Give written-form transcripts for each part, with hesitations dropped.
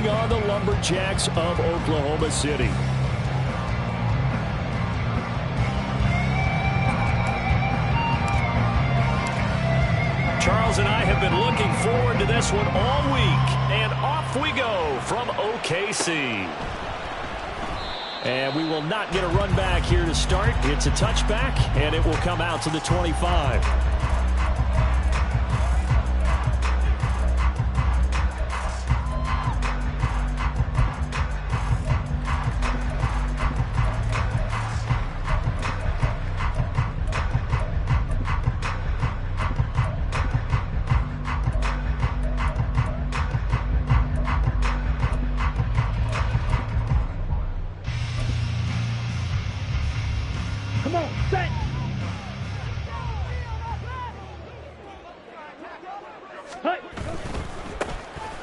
taking on the Lumberjacks of Oklahoma City. Charles and I have been looking forward to this one all week. And off we go from OKC. And we will not get a run back here to start. It's a touchback, and it will come out to the 25.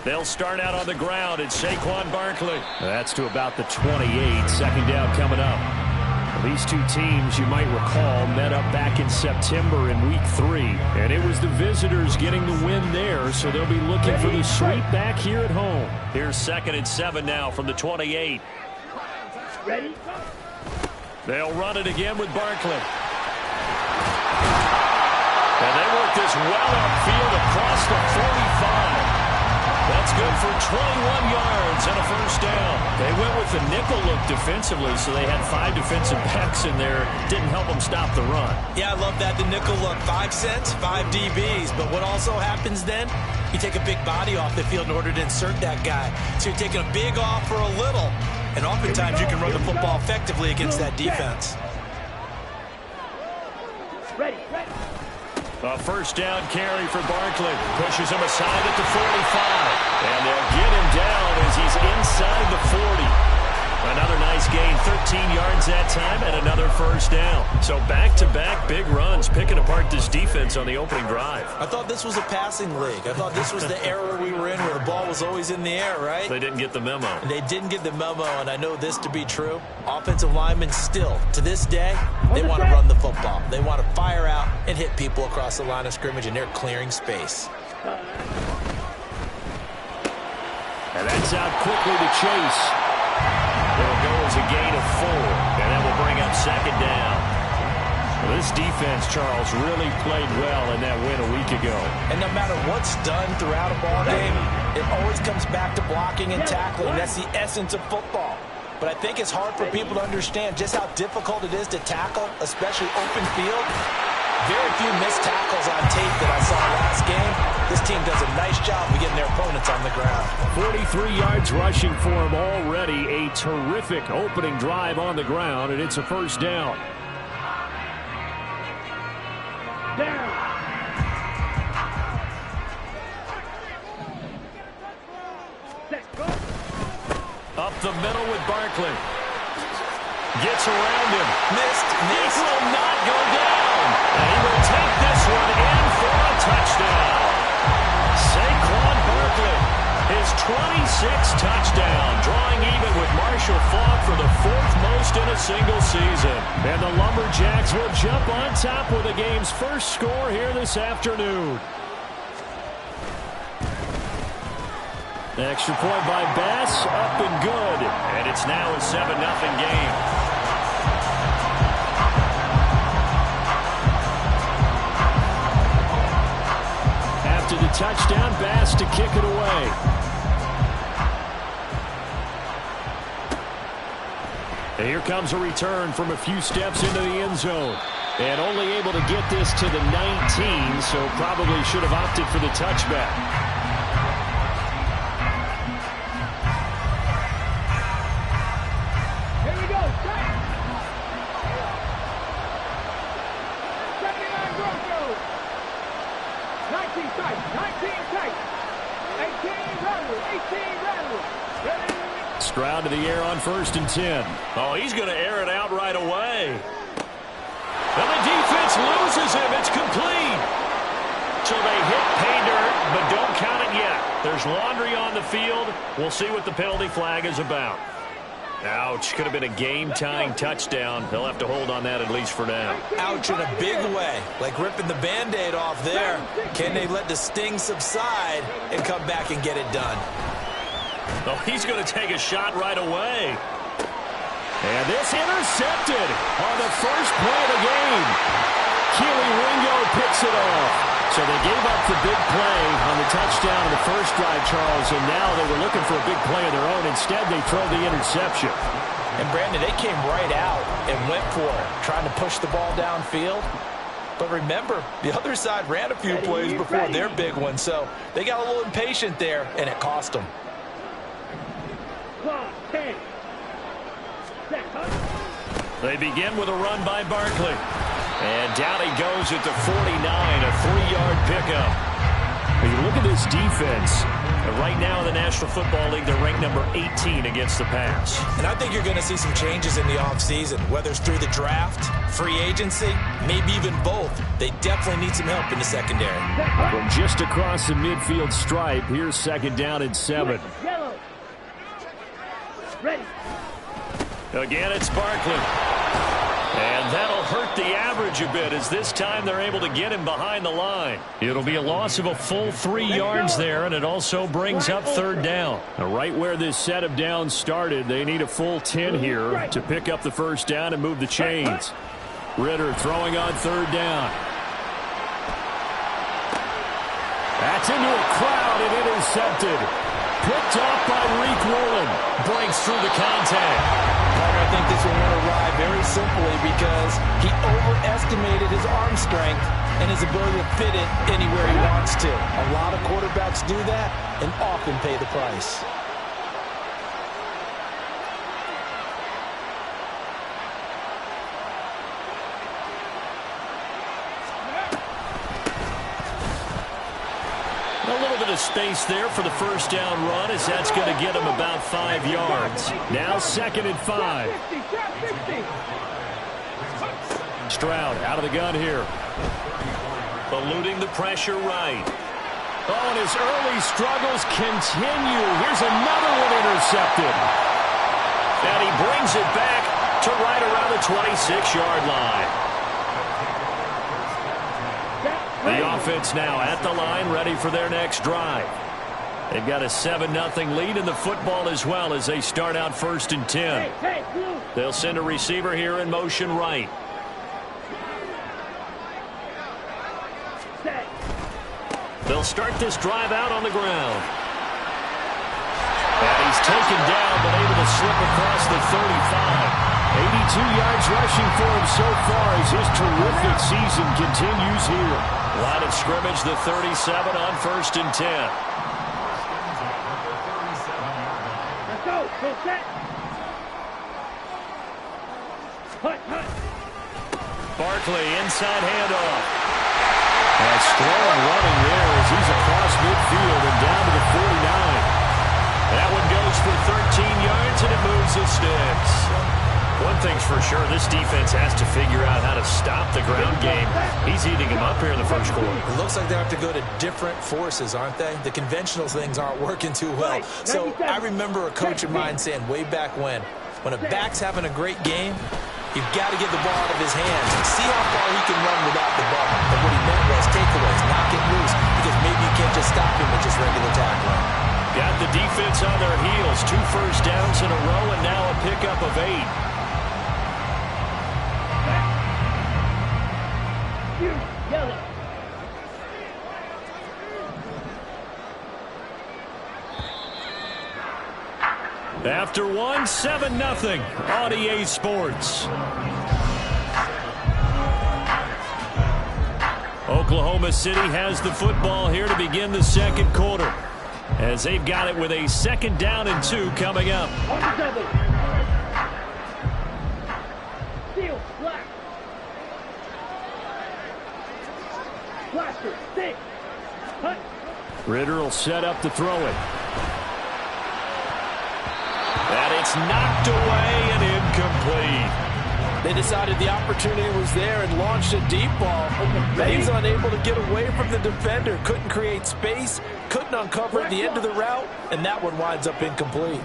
They'll start out on the ground. It's Saquon Barkley. That's to about the 28. Second down coming up. These two teams, you might recall, met up back in September in Week 3. And it was the visitors getting the win there, so they'll be looking for the sweep back here at home. Here's 2nd and 7 now from the 28. Ready? They'll run it again with Barkley. And they work this well upfield across the 45. That's good for 21 yards and a first down. They went with the nickel look defensively, so they had 5 defensive backs in there. Didn't help them stop the run. Yeah, I love that, the nickel look. 5 cents, 5 DBs. But what also happens then, you take a big body off the field in order to insert that guy. So you're taking a big off for a little. And oftentimes you can run the football effectively against that defense. Ready. A first down carry for Barkley. Pushes him aside at the 45. And they'll get him down as he's inside the 40. Another nice gain, 13 yards that time, and another first down. So back-to-back big runs, picking apart this defense on the opening drive. I thought this was a passing league. I thought this was the era we were in where the ball was always in the air, right? They didn't get the memo. They didn't get the memo, and I know this to be true. Offensive linemen still, to this day, they want to run the football. They want to fire out and hit people across the line of scrimmage, and they're clearing space. And that's out quickly to Chase. It'll go as a gain of 4, and that will bring up 2nd down. Well, this defense, Charles, really played well in that win a week ago. And no matter what's done throughout a ball game, it always comes back to blocking and tackling. That's the essence of football. But I think it's hard for people to understand just how difficult it is to tackle, especially open field. Very few missed tackles on tape that I saw last game. This team does a nice job of getting their opponents on the ground. 43 yards rushing for him already. A terrific opening drive on the ground, and it's a first down. Up the middle with Barkley. Gets around him. Missed. This will not go down. And he will take this one in for a touchdown. Saquon Barkley, his 26th touchdown, drawing even with Marshall Faulk for the 4th most in a single season. And the Lumberjacks will jump on top with the game's first score here this afternoon. Extra point by Bass, up and good. And it's now a 7-0 game. After the touchdown, Bass to kick it away. And here comes a return from a few steps into the end zone. And only able to get this to the 19, so probably should have opted for the touchback. Stroud to the air on 1st and 10. Oh, he's going to air it out right away. And the defense loses him. It's complete. So they hit pay dirt, but don't count it yet. There's laundry on the field. We'll see what the penalty flag is about. Ouch. Could have been a game-tying touchdown. They'll have to hold on that at least for now. Ouch in a big way. Like ripping the Band-Aid off there. Can they let the sting subside and come back and get it done? Oh, he's going to take a shot right away. And this intercepted on the first play of the game. Keely Ringo picks it off. So they gave up the big play on the touchdown in the first drive, Charles, and now they were looking for a big play of their own. Instead, they throw the interception. And, Brandon, they came right out and went for it, trying to push the ball downfield. But remember, the other side ran a few plays before their big one, so they got a little impatient there, and it cost them. They begin with a run by Barkley. And down he goes at the 49, a 3-yard pickup. When you look at this defense, right now in the National Football League, they're ranked number 18 against the pass. And I think you're going to see some changes in the offseason, whether it's through the draft, free agency, maybe even both. They definitely need some help in the secondary. From just across the midfield stripe, here's 2nd down and 7. Yellow. Ready. Again, it's Barkley. And that'll hurt the average a bit as this time they're able to get him behind the line. It'll be a loss of a full 3 yards there, and it also brings up 3rd down. Right where this set of downs started, they need a full 10 here to pick up the 1st down and move the chains. Ridder throwing on 3rd down. That's into a crowd and intercepted. Picked off by Reek Woolen. Breaks through the contact. I think this one went awry very simply because he overestimated his arm strength and his ability to fit it anywhere he wants to. A lot of quarterbacks do that and often pay the price. A little bit of space there for the 1st down run as that's going to get him about 5 yards. Now 2nd and 5. Stroud out of the gun here. Eluding the pressure right. Oh, and his early struggles continue. Here's another one intercepted. And he brings it back to right around the 26-yard line. The offense now at the line, ready for their next drive. They've got a 7-0 lead in the football as well as they start out 1st and 10. They'll send a receiver here in motion right. They'll start this drive out on the ground. And he's taken down but able to slip across the 35. 82 yards rushing for him so far as his terrific season continues here. Line of scrimmage, the 37 on 1st and 10. Let's go. Full set. Hut, hut. Barkley, inside handoff. And strong running there as he's across midfield and down to the 49. That one goes for 13 yards and it moves the sticks. One thing's for sure, this defense has to figure out how to stop the ground game. He's eating him up here in the first quarter. It looks like they have to go to different forces, aren't they? The conventional things aren't working too well. So I remember a coach of mine saying way back when a back's having a great game, you've got to get the ball out of his hands and see how far he can run without the ball. But what he meant was takeaways, knock it loose, because maybe you can't just stop him with just regular tackling. Got the defense on their heels. 2 first downs in a row and now a pickup of 8. Yellow. After one, 7-0 on EA Sports. Oklahoma City has the football here to begin the second quarter as they've got it with a 2nd down and 2 coming up. On the double. Seal, black. Blaster, stick. Hut. Ridder will set up to throw it. And it's knocked away and incomplete. They decided the opportunity was there and launched a deep ball. But he's unable to get away from the defender. Couldn't create space, couldn't uncover the end of the route, and that one winds up incomplete.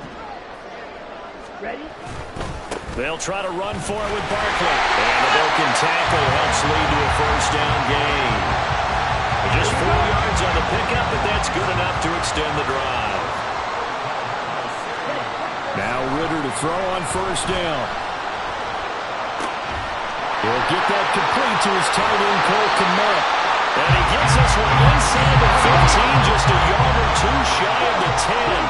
Ready? They'll try to run for it with Barkley. And the broken tackle helps lead to a 1st down gain. Just 4 yards on the pickup, but that's good enough to extend the drive. to throw on first down. He'll get that complete to his tight end, Cole Kmet. And he gets this one inside the 15, just a yard or two shy of the 10.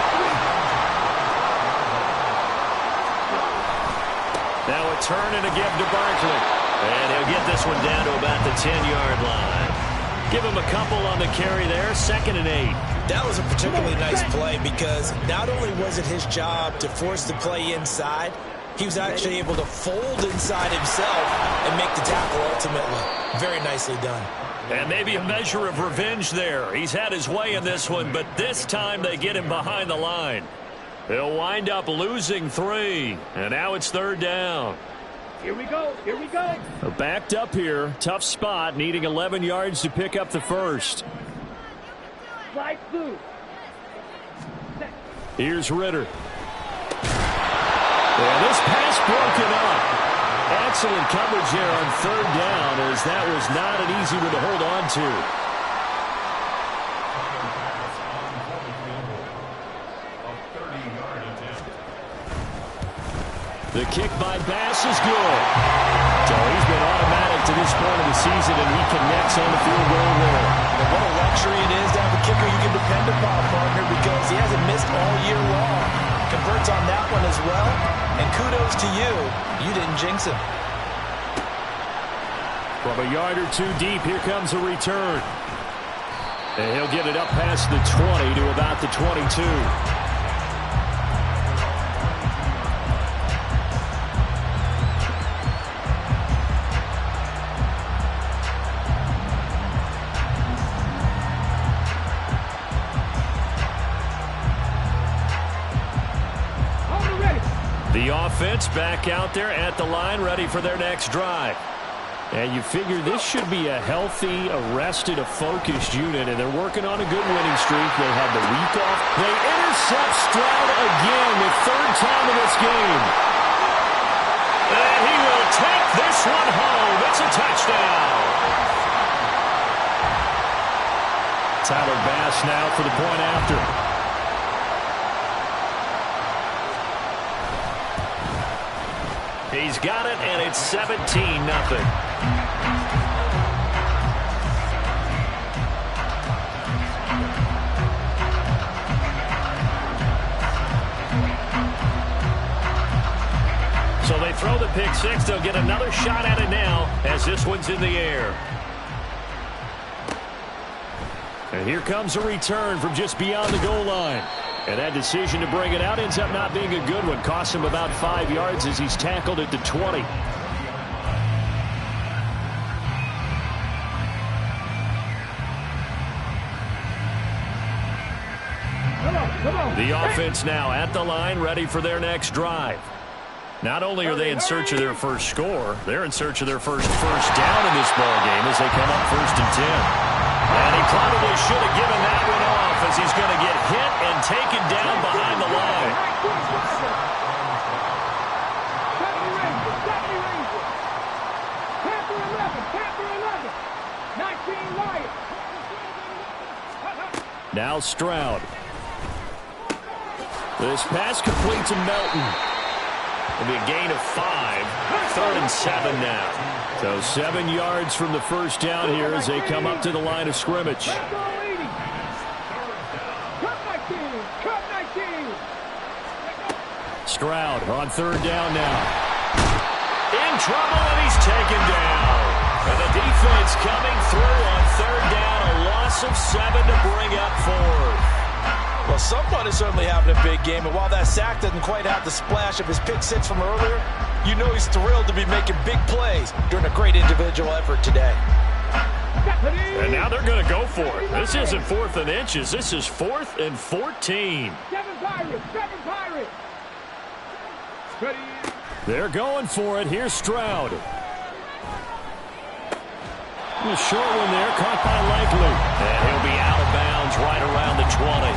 Now a turn and a give to Barkley. And he'll get this one down to about the 10-yard line. Give him a couple on the carry there, 2nd and 8. That was a particularly nice play because not only was it his job to force the play inside, he was actually able to fold inside himself and make the tackle ultimately. Very nicely done. And maybe a measure of revenge there. He's had his way in this one, but this time they get him behind the line. He'll wind up losing 3, and now it's 3rd down. Here we go. Here we go. Backed up here. Tough spot, needing 11 yards to pick up the first. Slide through. Here's Ritter. And this pass broken up. Excellent coverage there on 3rd down, as that was not an easy one to hold on to. The kick by Bass is good. So he's been automatic to this point of the season, and he connects on the field goal there. And what a luxury it is to have a kicker you can depend upon, partner, because he hasn't missed all year long. Converts on that one as well. And kudos to you. You didn't jinx him. From a yard or two deep, here comes a return. And he'll get it up past the 20 to about the 22. The offense back out there at the line, ready for their next drive. And you figure this should be a healthy, arrested, a focused unit, and they're working on a good winning streak. They had the week off. They intercept Stroud again, the 3rd time in this game. And he will take this one home. It's a touchdown. Tyler Bass now for the point after. He's got it, and it's 17-0. So they throw the pick six. They'll get another shot at it now as this one's in the air. And here comes a return from just beyond the goal line. And that decision to bring it out ends up not being a good one. Costs him about 5 yards as he's tackled at the 20. Come on. The offense now at the line, ready for their next drive. Not only are they in search of their first score, they're in search of their first down in this ball game as they come up 1st and 10. And he probably should have given that one off as he's going to get hit and taken down behind the line. Now Stroud. This pass complete to Melton. It'll be a gain of 5. 3rd and 7 now. So 7 yards from the first down here as they come up to the line of scrimmage. Stroud on 3rd down now. In trouble, and he's taken down. And the defense coming through on 3rd down. A loss of 7 to bring up 4th. Well, someone is certainly having a big game, and while that sack doesn't quite have the splash of his pick six from earlier, you know he's thrilled to be making big plays during a great individual effort today. And now they're going to go for it. This isn't 4th and inches. This is 4th and 14. Seven Pirates. They're going for it. Here's Stroud. A short one there, caught by Likely. And he'll be out of bounds right around the 20.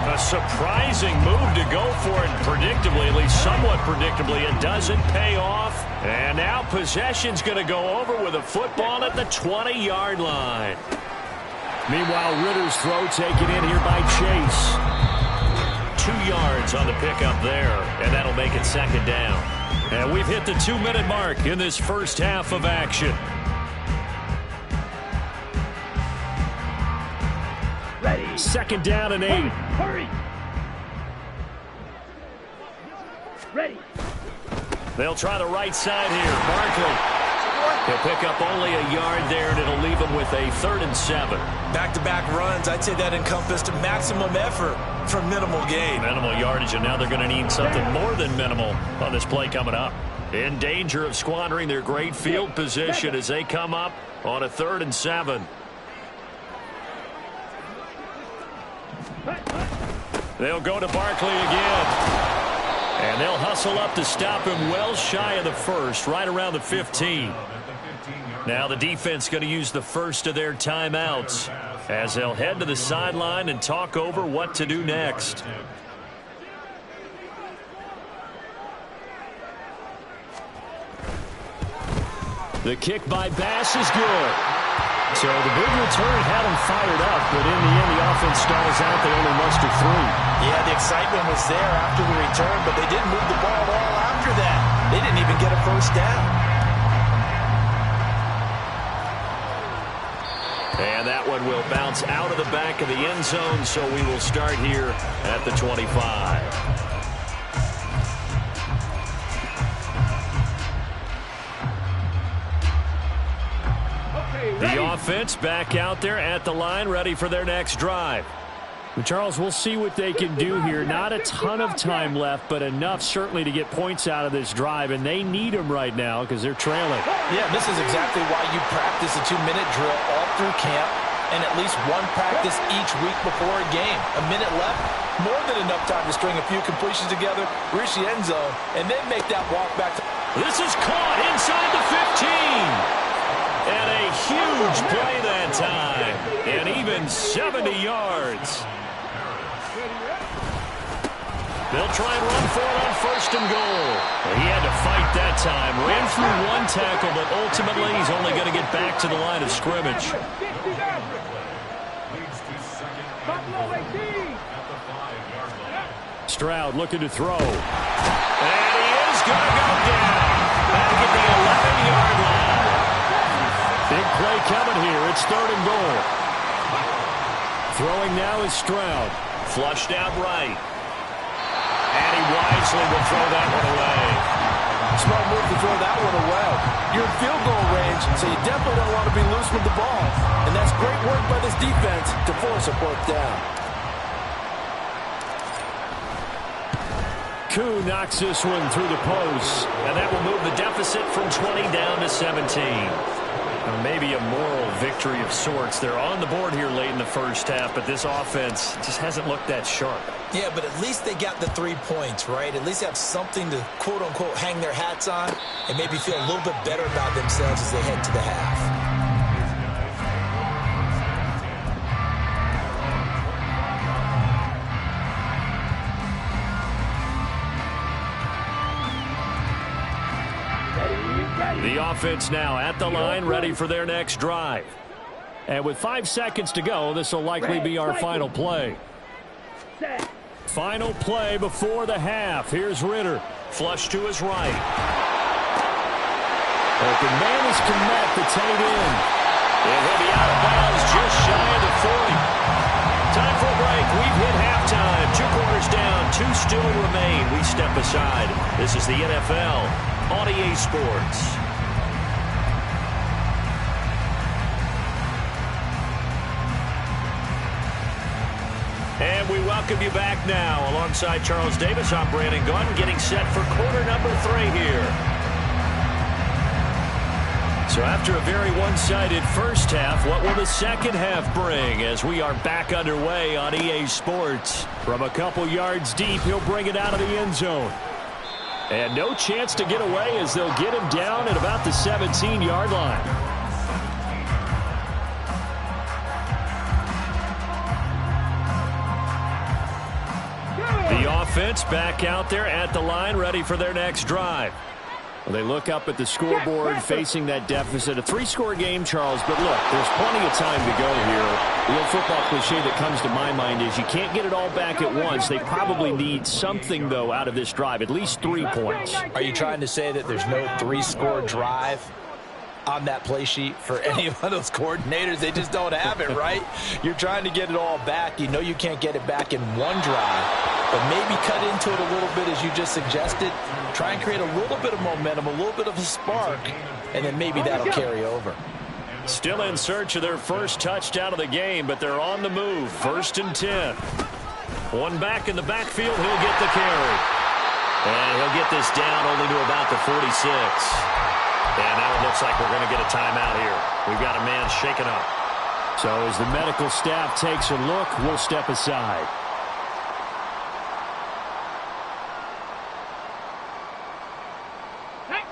A surprising move to go for it, predictably, at least somewhat predictably. It doesn't pay off. And now possession's going to go over with a football at the 20-yard line. Meanwhile, Ritter's throw taken in here by Chase. 2 yards on the pickup there, and that'll make it 2nd down. And we've hit the 2-minute mark in this first half of action. Ready. 2nd down and 8. Hurry. Ready. They'll try the right side here. Barkley. He'll pick up only a yard there, and it'll leave him with a 3rd and 7. Back-to-back runs, I'd say that encompassed maximum effort for minimal gain. Minimal yardage, and now they're going to need something more than minimal on this play coming up. In danger of squandering their great field position as they come up on a 3rd and 7. They'll go to Barkley again. And they'll hustle up to stop him well shy of the 1st, right around the 15. Now the defense going to use the first of their timeouts as they'll head to the sideline and talk over what to do next. The kick by Bass is good. So the big return had them fired up, but in the end the offense stalls out. They only muster 3. Yeah, the excitement was there after the return, but they didn't move the ball at all after that. They didn't even get a 1st down. And that one will bounce out of the back of the end zone, so we will start here at the 25. The offense back out there at the line, ready for their next drive. Charles, we'll see what they can do here. Not a ton of time left, but enough certainly to get points out of this drive, and they need them right now because they're trailing. Yeah, this is exactly why you practice a 2-minute drill all through camp and at least one practice each week before a game. A minute left, more than enough time to string a few completions together, reach the end zone, and then make that walk back. This is caught inside the 15. And a huge play that time. And even 70 yards. They'll try and run for it on 1st and goal. He had to fight that time. Ran through one tackle, but ultimately he's only going to get back to the line of scrimmage. Stroud looking to throw. And he is going to go down. Back at the 11-yard line. Big play coming here. It's 3rd and goal. Throwing now is Stroud. Flushed out right. And he wisely will throw that one away. Smart move to throw that one away. You're in field goal range, so you definitely don't want to be loose with the ball. And that's great work by this defense to force a 4th down. Koo knocks this one through the post. And that will move the deficit from 20 down to 17. Or maybe a moral victory of sorts. They're on the board here late in the first half, but this offense just hasn't looked that sharp. Yeah, but at least they got the 3 points, right? At least have something to, quote-unquote, hang their hats on and maybe feel a little bit better about themselves as they head to the half. The offense now at the line, ready for their next drive. And with 5 seconds to go, this will likely be our final play. Final play before the half. Here's Ritter. Flush to his right. Open man is to Met. It's headed in. And he'll be out of bounds just shy of the 40. Time for a break. We've hit halftime. 2 quarters down. 2 still remain. We step aside. This is the NFL on EA Sports. And we welcome you back now. Alongside Charles Davis, I'm Brandon Gunn, getting set for quarter number 3 here. So after a very one-sided first half, what will the second half bring as we are back underway on EA Sports? From a couple yards deep, he'll bring it out of the end zone. And no chance to get away as they'll get him down at about the 17-yard line. The offense back out there at the line, ready for their next drive. Well, they look up at the scoreboard facing that deficit. A 3-score game, Charles, but look, there's plenty of time to go here. The old football cliche that comes to my mind is you can't get it all back at once. They probably need something, though, out of this drive, at least 3 points. Are you trying to say that there's no 3-score drive on that play sheet for any of those coordinators? They just don't have it, right? You're trying to get it all back. You know you can't get it back in one drive. But maybe cut into it a little bit, as you just suggested. Try and create a little bit of momentum, a little bit of a spark, and then maybe that'll carry over. Still in search of their first touchdown of the game, but they're on the move. 1st and 10. One back in the backfield. He'll get the carry. And he'll get this down only to about the 46. And now it looks like we're going to get a timeout here. We've got a man shaken up. So as the medical staff takes a look, we'll step aside.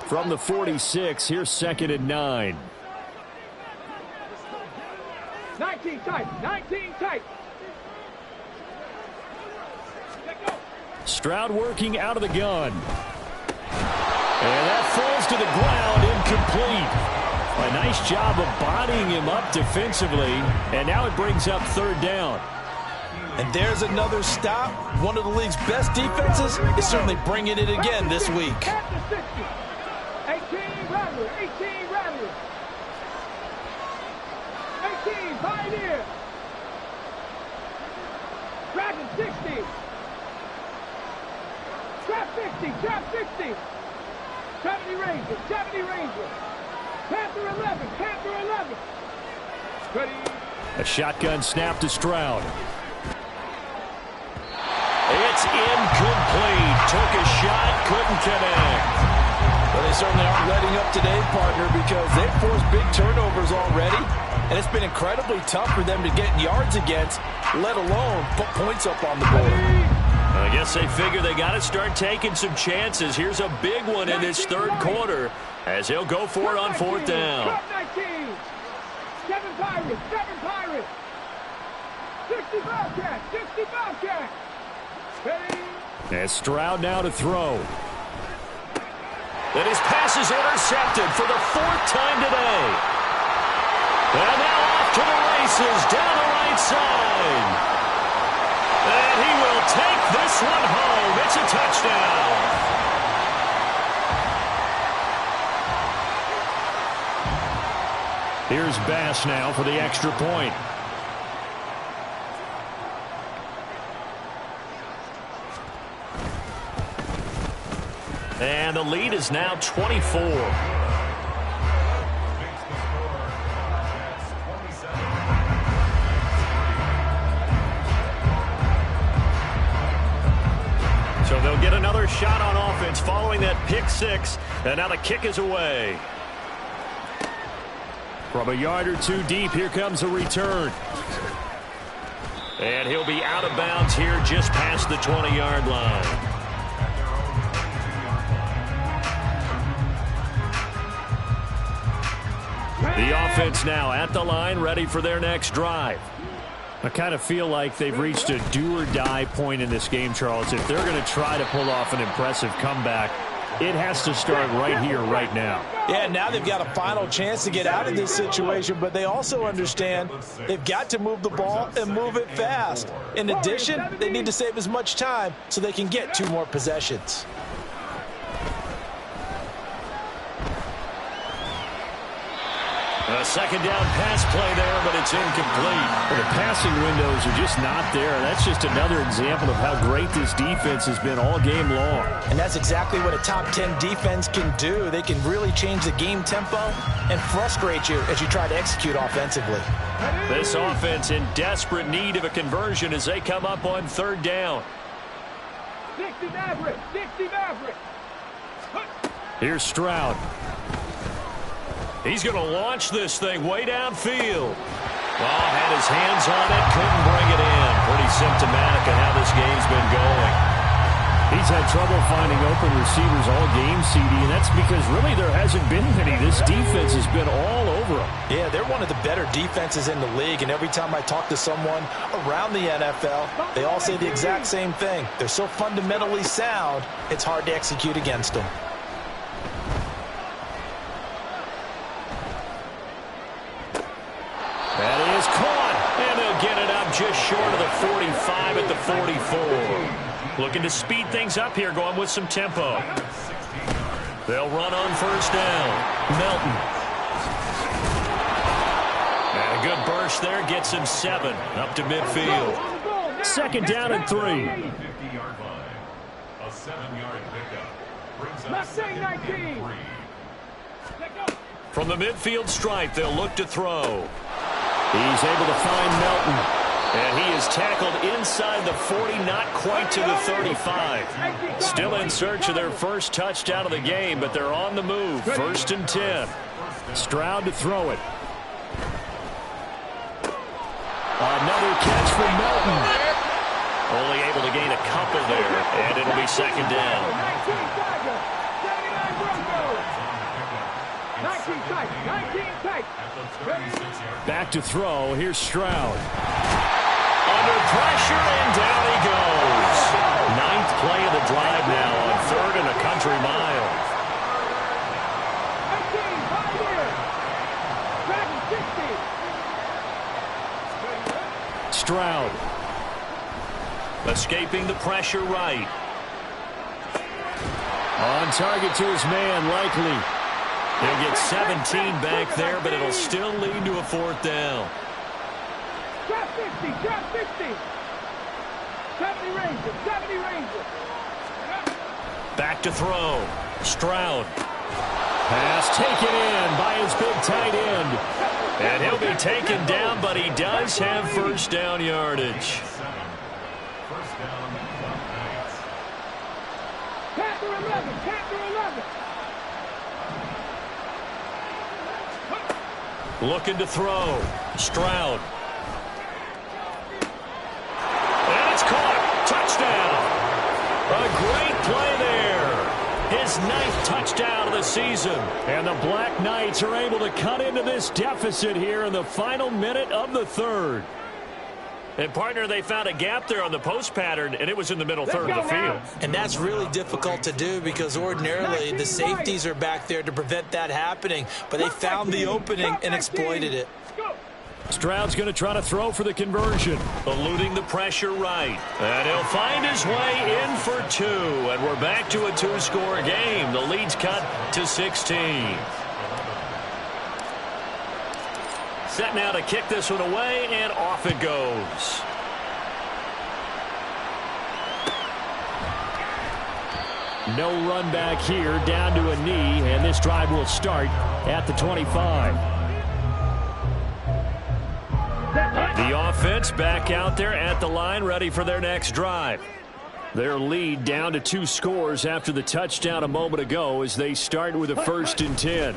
From the 46, here's 2nd and 9. 19 tight. 19 tight. Stroud working out of the gun. And that falls to the ground, incomplete. A nice job of bodying him up defensively. And now it brings up 3rd down. And there's another stop. One of the league's best defenses is certainly bringing it again this week. 18 Rattler, 18 Rattler. 18 Pioneer. Dragon 60. Trap 60, trap 60. 70 Ranger, 70 Ranger. Panther 11, Panther 11. Ready. A shotgun snap to Stroud. It's incomplete. Took a shot, couldn't connect. Well, they certainly aren't letting up today, partner, because they've forced big turnovers already, and it's been incredibly tough for them to get yards against, let alone put points up on the board. I guess they figure they got to start taking some chances. Here's a big one in this 3rd quarter as he'll go for it on 4th down. 19. 7 Pirates, 7 Pirates. 60 Bobcats, 60 Bobcats. Ready. And Stroud now to throw. And his pass is intercepted for the 4th time today. And now off to the races down the right side. And he will take this one home. It's a touchdown. Here's Bass now for the extra point. And the lead is now 24. So they'll get another shot on offense following that pick 6. And now the kick is away. From a yard or 2 deep, here comes a return. And he'll be out of bounds here just past the 20-yard line. The offense now at the line, ready for their next drive. I kind of feel like they've reached a do-or-die point in this game, Charles. If they're going to try to pull off an impressive comeback, it has to start right here, right now. Yeah, now they've got a final chance to get out of this situation, but they also understand they've got to move the ball and move it fast. In addition, they need to save as much time so they can get 2 more possessions. A 2nd down pass play there, but it's incomplete. Well, the passing windows are just not there. That's just another example of how great this defense has been all game long. And that's exactly what a top 10 defense can do. They can really change the game tempo and frustrate you as you try to execute offensively. This offense in desperate need of a conversion as they come up on 3rd down. 60 Maverick, 60 Maverick. Here's Stroud. He's going to launch this thing way downfield. Well, had his hands on it, couldn't bring it in. Pretty symptomatic of how this game's been going. He's had trouble finding open receivers all game, CD, and that's because really there hasn't been many. This defense has been all over them. Yeah, they're one of the better defenses in the league, and every time I talk to someone around the NFL, they all say the exact same thing. They're so fundamentally sound, it's hard to execute against them. just short of the 45 at the 44. Looking to speed things up here, going with some tempo. They'll run on first down. Melton. And a good burst there gets him 7 up to midfield. Second down and 3. 50-yard line. A 7-yard pickup. Mustang 19. From the midfield stripe, they'll look to throw. He's able to find Melton. And he is tackled inside the 40, not quite to the 35. Still in search of their first touchdown of the game, but they're on the move. First and 10. Stroud to throw it. Another catch for Melton. Only able to gain a couple there, and it'll be second down. 19 tight. Back to throw. Here's Stroud. Under pressure, and down he goes. 9th play of the drive now on 3rd and a country mile. 18, 5 here. Dragon 60. Stroud. Escaping the pressure right. On target to his man, Likely. He'll get 17 back there, but it'll still lead to a 4th down. Drop 50, drop 50. 70 Rangers, 70 Rangers. Back to throw. Stroud. Pass taken in by his big tight end. And he'll be taken down, but he does have first down yardage. Panther 11, Panther 11. Looking to throw. Stroud. And it's caught. Touchdown. A great play there. His 9th touchdown of the season. And the Black Knights are able to cut into this deficit here in the final minute of the 3rd. And, partner, they found a gap there on the post pattern, and it was in the middle third of the field. And that's really difficult to do because ordinarily the safeties are back there to prevent that happening. But they found the opening and exploited it. Stroud's going to try to throw for the conversion. Eluding the pressure right. And he'll find his way in for 2. And we're back to a 2-score game. The lead's cut to 16. Set now to kick this one away, and off it goes. No run back here, down to a knee, and this drive will start at the 25. The offense back out there at the line, ready for their next drive. Their lead down to 2 scores after the touchdown a moment ago as they start with a 1st and 10.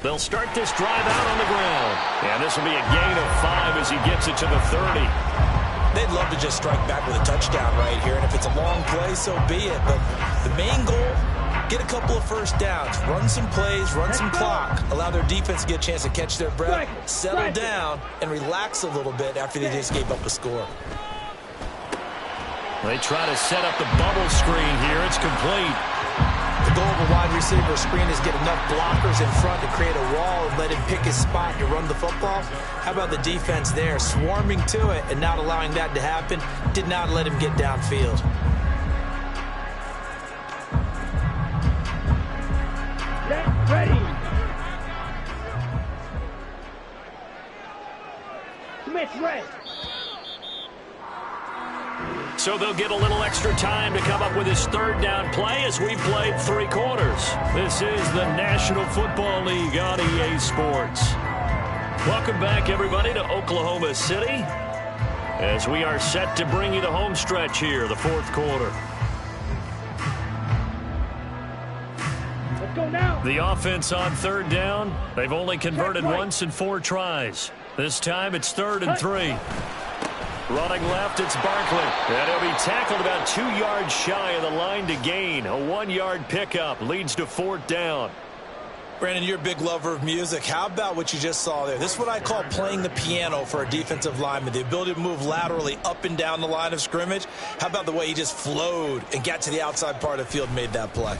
They'll start this drive out on the ground. And this will be a gain of 5 as he gets it to the 30. They'd love to just strike back with a touchdown right here. And if it's a long play, so be it. But the main goal, get a couple of first downs. Run some plays, run some clock. Allow their defense to get a chance to catch their breath, settle down, and relax a little bit after they just gave up a score. They try to set up the bubble screen here. It's complete. The goal of a wide receiver screen is get enough blockers in front to create a wall and let him pick his spot to run the football. How about the defense there? Swarming to it and not allowing that to happen. Did not let him get downfield. Get ready. Smith red. So they'll get a little extra time to come up with his 3rd down play as we played 3 quarters. This is the National Football League on EA Sports. Welcome back, everybody, to Oklahoma City as we are set to bring you the home stretch here, the 4th quarter. Let's go now. The offense on 3rd down, they've only converted once in 4 tries. This time it's 3rd and 3. Running left, it's Barkley. And he'll be tackled about 2 yards shy of the line to gain. A 1-yard pickup leads to 4th down. Brandon, you're a big lover of music. How about what you just saw there? This is what I call playing the piano for a defensive lineman. The ability to move laterally up and down the line of scrimmage. How about the way he just flowed and got to the outside part of the field and made that play?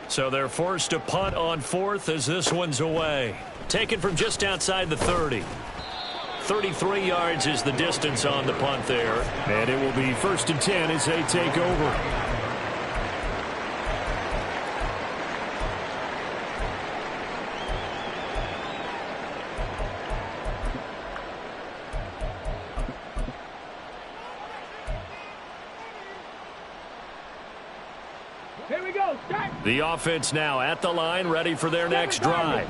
So they're forced to punt on 4th as this one's away. Taken from just outside the 30. 33 yards is the distance on the punt there. And it will be 1st and 10 as they take over. The offense now at the line, ready for their next drive.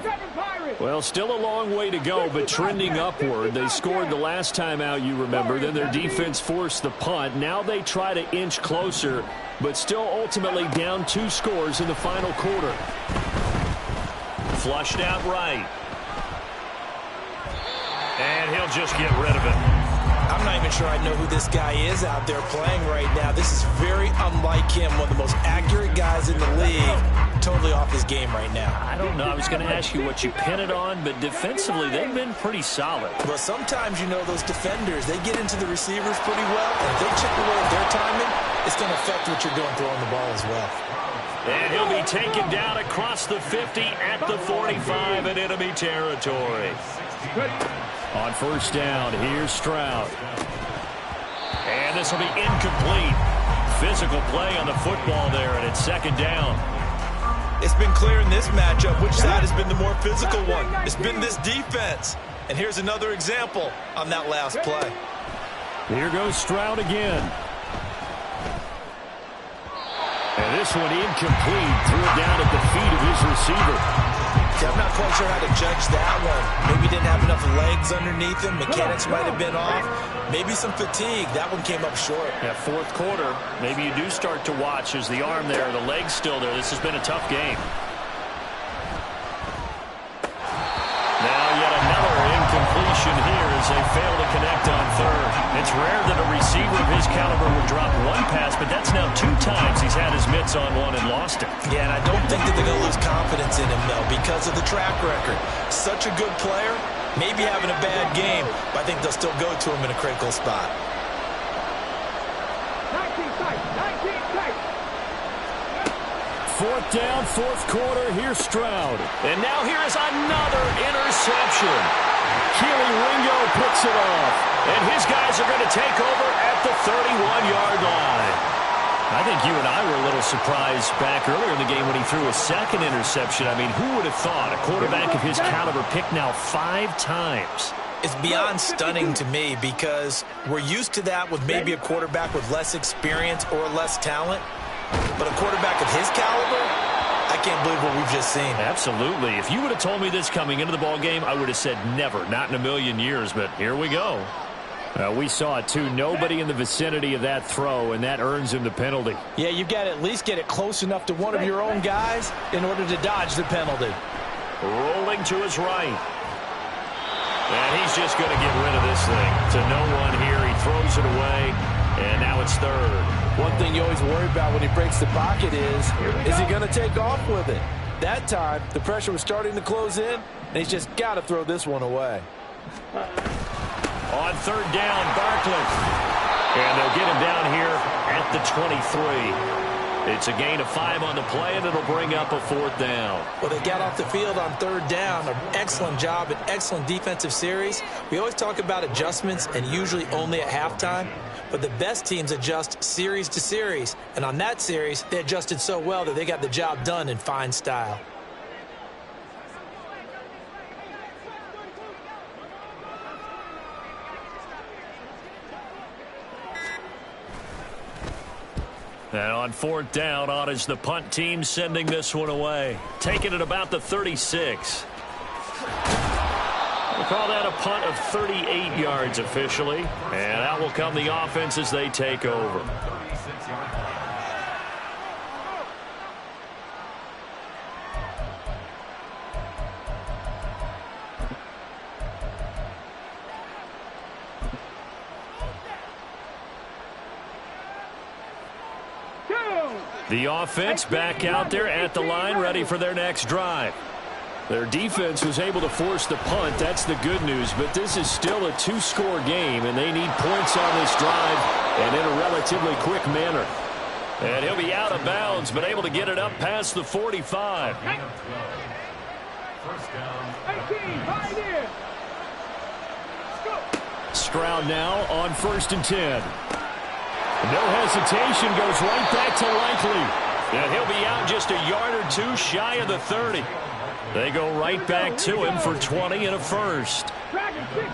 Well, still a long way to go, but trending upward. They scored the last time out, you remember. Then their defense forced the punt. Now they try to inch closer, but still ultimately down 2 scores in the final quarter. Flushed out right. And he'll just get rid of it. I'm not even sure I know who this guy is out there playing right now. This is very unlike him, one of the most accurate guys in the league. Totally off his game right now. I don't know. I was going to ask you what you pin it on, but defensively, they've been pretty solid. Well, sometimes, you know, those defenders, they get into the receivers pretty well, and if they chip away at their timing, it's going to affect what you're doing throwing the ball as well. And he'll be taken down across the 50 at the 45 in enemy territory. On 1st down, here's Stroud. And this will be incomplete. Physical play on the football there, and it's 2nd down. It's been clear in this matchup which side has been the more physical one. It's been this defense. And here's another example on that last play. Here goes Stroud again. And this one incomplete. Threw it down at the feet of his receiver. I'm not quite sure how to judge that one. Maybe didn't have enough legs underneath him. Mechanics might have been off. Maybe some fatigue. That one came up short. Yeah, 4th quarter. Maybe you do start to watch as the arm there, the leg's still there. This has been a tough game. Now yet another incompletion here as they fail to connect on 3rd. It's rare that a receiver of his caliber would drop one pass, but that's now 2 times he's had his mitts on one and lost it. Yeah, and I don't think that they're going to lose confidence in him, though, because of the track record. Such a good player, maybe having a bad game, but I think they'll still go to him in a critical spot. 4th down, 4th quarter. Here's Stroud. And now here is another interception. Keely Ringo picks it off. And his guys are going to take over at the 31-yard line. I think you and I were a little surprised back earlier in the game when he threw a 2nd interception. I mean, who would have thought a quarterback of his caliber picked now 5 times? It's beyond stunning to me because we're used to that with maybe a quarterback with less experience or less talent. But a quarterback of his caliber, I can't believe what we've just seen. Absolutely. If you would have told me this coming into the ball game, I would have said never, not in a million years. But here we go. We saw it, too. Nobody in the vicinity of that throw, and that earns him the penalty. Yeah, you've got to at least get it close enough to one of your own guys in order to dodge the penalty. Rolling to his right. And he's just going to get rid of this thing. To no one here. He throws it away, and now it's 3rd. One thing you always worry about when he breaks the pocket is he going to take off with it? That time, the pressure was starting to close in, and he's just got to throw this one away. On 3rd down, Barkley. And they'll get him down here at the 23. It's a gain of 5 on the play, and it'll bring up a 4th down. Well, they got off the field on 3rd down. An excellent job, an excellent defensive series. We always talk about adjustments, and usually only at halftime. But the best teams adjust series to series. And on that series, they adjusted so well that they got the job done in fine style. And on 4th down, on is the punt team sending this one away. Taking it about the 36. We'll call that a punt of 38 yards officially. And out will come the offense as they take over. The offense back out there at the line, ready for their next drive. Their defense was able to force the punt. That's the good news. But this is still a 2-score game, and they need points on this drive and in a relatively quick manner. And he'll be out of bounds, but able to get it up past the 45. First down. 18, right here. Go. Stroud now on 1st and 10. No hesitation, goes right back to Likely. And he'll be out just a yard or two shy of the 30. They go right back to him for 20 and a first. Drag it 60.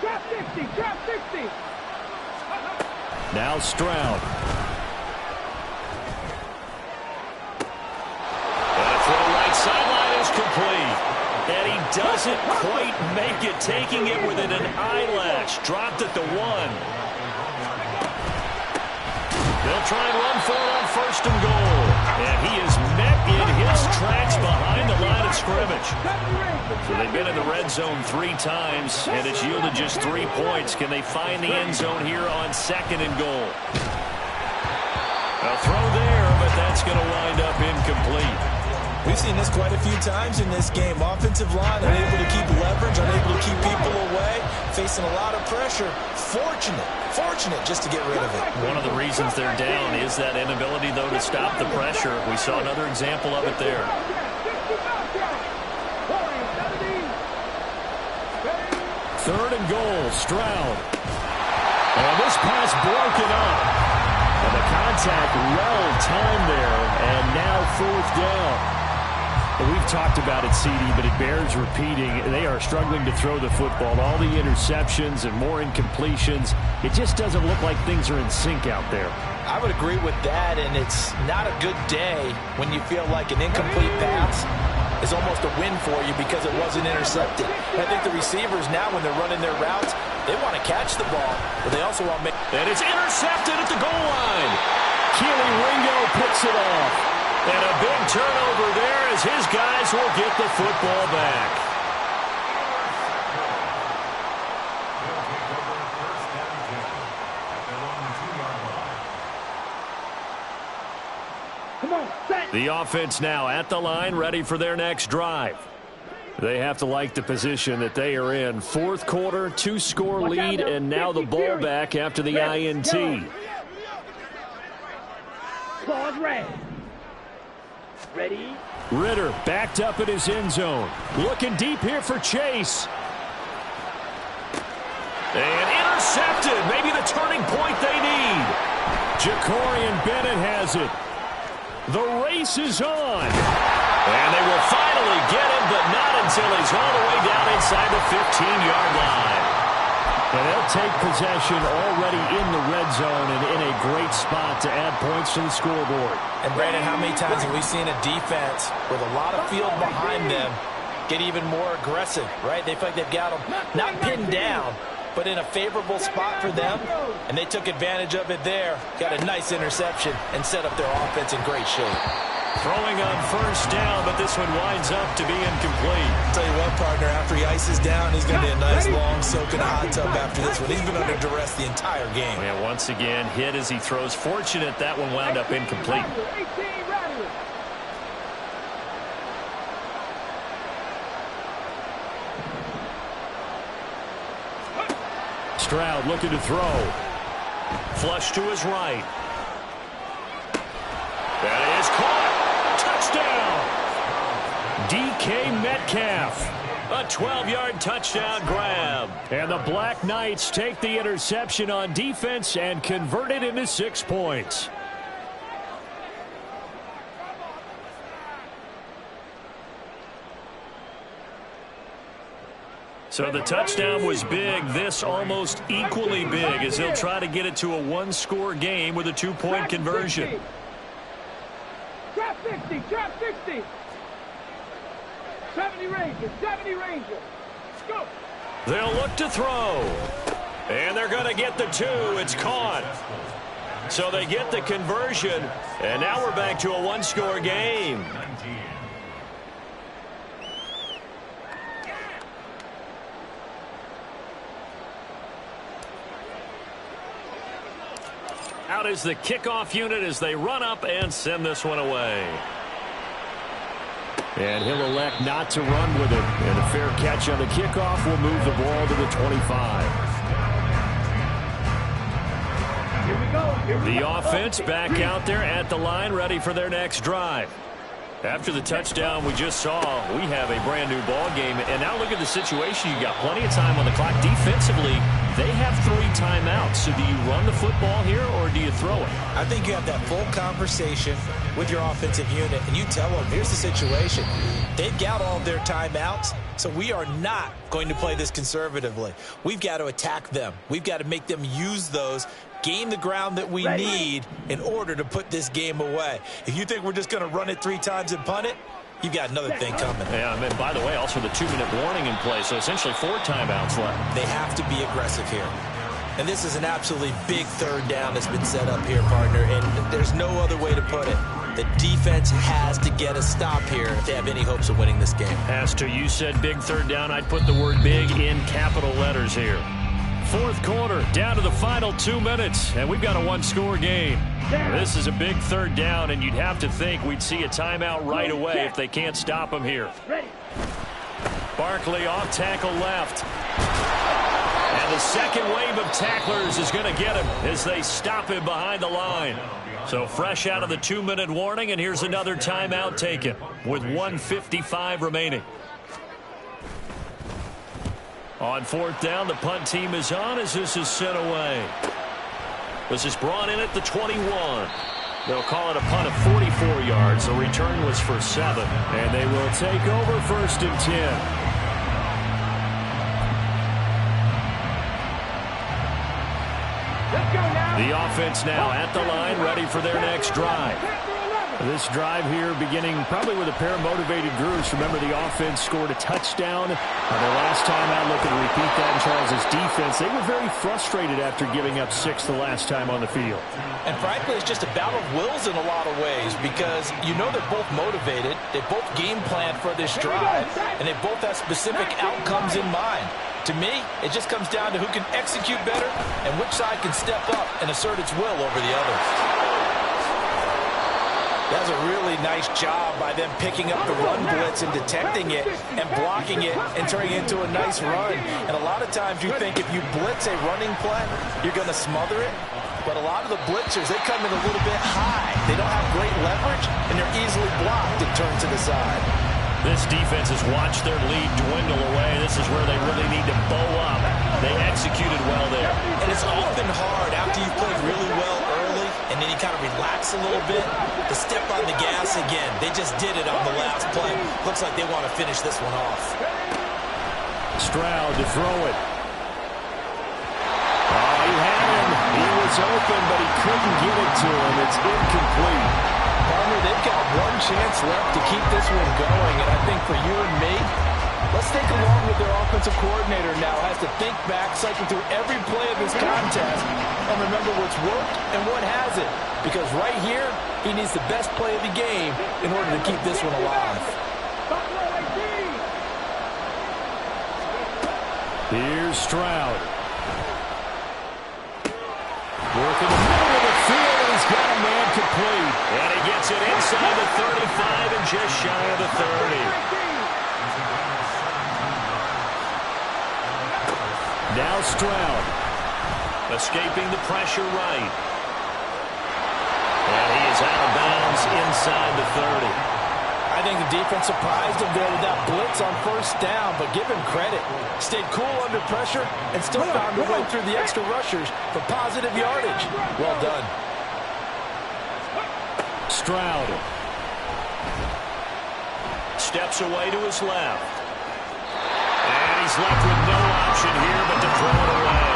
Drop 60. Drop 60. Now Stroud. And a throw right sideline is complete. And he doesn't quite make it, taking it within an eyelash. Dropped at the 1. They'll try and run for it on 1st and goal. And he is met in his tracks behind the line of scrimmage. So they've been in the red zone 3 times, and it's yielded just 3 points. Can they find the end zone here on 2nd and goal? A throw there, but that's going to wind up incomplete. We've seen this quite a few times in this game. Offensive line unable to keep leverage, unable to keep people away, facing a lot of pressure. Fortunate just to get rid of it. One of the reasons they're down is that inability, though, to stop the pressure. We saw another example of it there. 3rd and goal, Stroud. And this pass broken up. And the contact well timed there, and now 4th down. We've talked about it, CD, but it bears repeating. They are struggling to throw the football. All the interceptions and more incompletions. It just doesn't look like things are in sync out there. I would agree with that, and it's not a good day when you feel like an incomplete pass is almost a win for you because it wasn't intercepted. And I think the receivers now, when they're running their routes, they want to catch the ball, but they also want to make... And it's intercepted at the goal line. Keely Ringo picks it off. And a big turnover there as his guys will get the football back. The offense now at the line, ready for their next drive. They have to like the position that they are in. 4th quarter, 2-score lead, and now the ball back after the INT. Claws red. Ready? Ritter backed up in his end zone. Looking deep here for Chase. And intercepted. Maybe the turning point they need. Jacorian Bennett has it. The race is on. And they will finally get him, but not until he's all the way down inside the 15-yard line. And they'll take possession already in the red zone and in a great spot to add points to the scoreboard. And, Brandon, how many times have we seen a defense with a lot of field behind them get even more aggressive, right? They feel like they've got them not pinned down, but in a favorable spot for them, and they took advantage of it there, got a nice interception, and set up their offense in great shape. Throwing on 1st down, but this one winds up to be incomplete. I'll tell you what, partner, after he ices down, he's going to be a nice long soak in a hot tub after this one. He's been under duress the entire game. Yeah, once again, hit as he throws. Fortunate that one wound up incomplete. Stroud looking to throw. Flush to his right. That is caught. Touchdown. DK Metcalf. A 12-yard touchdown grab. And the Black Knights take the interception on defense and convert it into 6 points. So the touchdown was big. This almost equally big as he'll try to get it to a 1-score game with a 2-point conversion. Drop 60, drop 60. 70 Rangers, 70 Rangers. Go. They'll look to throw. And they're going to get the 2. It's caught. So they get the conversion. And now we're back to a 1-score game. Out is the kickoff unit as they run up and send this one away. And he'll elect not to run with it. And a fair catch on the kickoff will move the ball to the 25. Here we go. The offense back out there at the line, ready for their next drive. After the touchdown we just saw, we have a brand new ball game. And now look at the situation. You got plenty of time on the clock. Defensively, they have 3 timeouts. So do you run the football here or do you throw it? I think you have that full conversation with your offensive unit, and you tell them, here's the situation. They've got all of their timeouts, so we are not going to play this conservatively. We've got to attack them. We've got to make them use those, gain the ground that we need in order to put this game away. If you think we're just going to run it 3 times and punt it, you've got another thing coming. Yeah, and by the way, also the 2-minute warning in play, so essentially 4 timeouts left. They have to be aggressive here. And this is an absolutely big 3rd down that's been set up here, partner, and there's no other way to put it. The defense has to get a stop here if they have any hopes of winning this game. Pastor, you said big 3rd down. I'd put the word big in capital letters here. 4th quarter, down to the final 2 minutes, and we've got a 1-score game. This is a big 3rd down, and you'd have to think we'd see a timeout right away if they can't stop him here. Barkley off tackle left. And the second wave of tacklers is going to get him as they stop him behind the line. So fresh out of the 2-minute warning, and here's another timeout taken with 1:55 remaining. On 4th down, the punt team is on as this is sent away. This is brought in at the 21. They'll call it a punt of 44 yards. The return was for 7. And they will take over 1st and 10. The offense now at the line, ready for their next drive. This drive here beginning probably with a pair of motivated groups. Remember, the offense scored a touchdown. Their last time out, looking to repeat that in Charles' defense. They were very frustrated after giving up 6 the last time on the field. And frankly, it's just a battle of wills in a lot of ways because you know they're both motivated. They both game plan for this drive, and they both have specific outcomes in mind. To me, it just comes down to who can execute better and which side can step up and assert its will over the other. That's a really nice job by them picking up the run blitz and detecting it and blocking it and turning it into a nice run. And a lot of times you think if you blitz a running play, you're going to smother it. But a lot of the blitzers, they come in a little bit high. They don't have great leverage, and they're easily blocked and turned to the side. This defense has watched their lead dwindle away. This is where they really need to bow up. They executed well there. And it's often hard after you've played really well early and then you kind of relax a little bit to step on the gas again. They just did it on the last play. Looks like they want to finish this one off. Stroud to throw it. Oh, he had him. He was open, but he couldn't get it to him. It's incomplete. Partner, they've got one chance left to keep this one going, and I think for you and me, let's think along with their offensive coordinator now has to think back, cycle through every play of this contest, and remember what's worked and what hasn't. Because right here, he needs the best play of the game in order to keep this one alive. Here's Stroud. Working the middle of the field, and he's got a man complete. And he gets it inside the 35 and just shy of the 30. Now Stroud. Escaping the pressure right. And he is out of bounds inside the 30. I think the defense surprised him there with that blitz on 1st down, but give him credit. Stayed cool under pressure and still found a way through the extra rushers for positive yardage. Well done. Stroud steps away to his left. And he's left with no option here but to throw it away.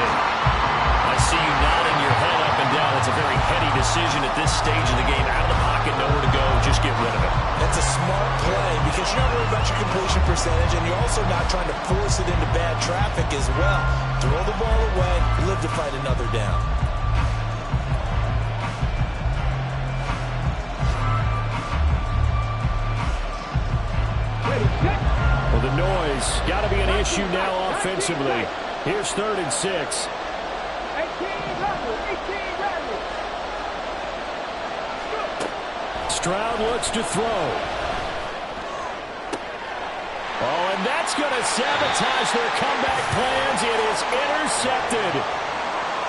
I see you nodding your head up and down. It's a very heady decision at this stage of the game. Out of the pocket, nowhere to go. Just get rid of it. That's a smart play because you're not worried about your completion percentage, and you're also not trying to force it into bad traffic as well. Throw the ball away, live to fight another down. Well, the noise got to be an issue now offensively. Here's 3rd and 6. Stroud looks to throw. Oh, and that's going to sabotage their comeback plans. It is intercepted.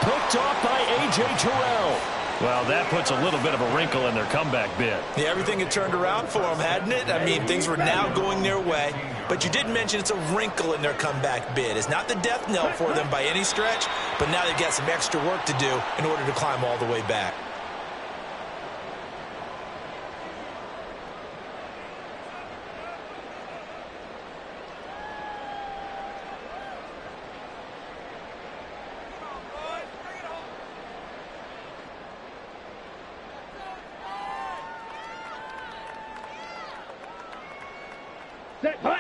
Picked off by A.J. Terrell. Well, that puts a little bit of a wrinkle in their comeback bid. Yeah, everything had turned around for them, hadn't it? I mean, things were now going their way. But you did mention it's a wrinkle in their comeback bid. It's not the death knell for them by any stretch, but now they've got some extra work to do in order to climb all the way back. Set, hut.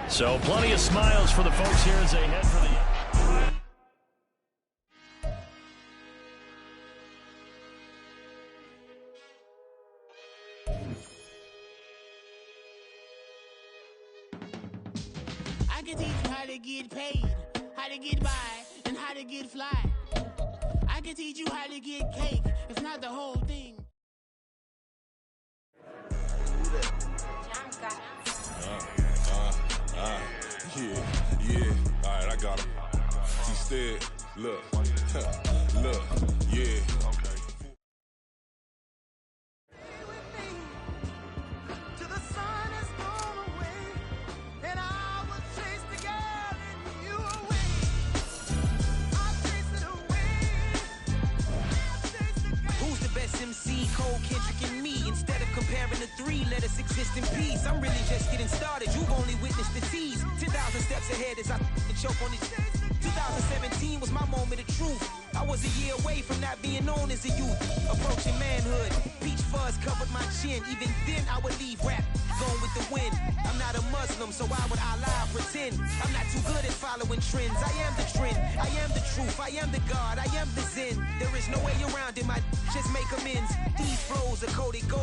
So plenty of smiles for the folks here as they head for the... I can teach you how to get paid, how to get by, and how to get fly. I can teach you how to get cake, if not the whole thing. Yeah. All right, I got him. Instead, look, yeah. Who's the best MC? Cole, Kendrick, and me. Instead of comparing the three, let us exist in peace. I'm really just getting started. You've only witnessed the tease. 10,000 steps ahead as I choke on it. 2017 was my moment of truth. I was a year away from not being known as a youth. Approaching manhood. Peach fuzz covered my chin. Even then, I would leave rap going with the wind. I'm not a Muslim, so why would Allah pretend? I'm not too good at following trends. I am the trend. I am the truth. I am the God. I am the Zen. There is no way around it. My just make amends. These flows are coded gold.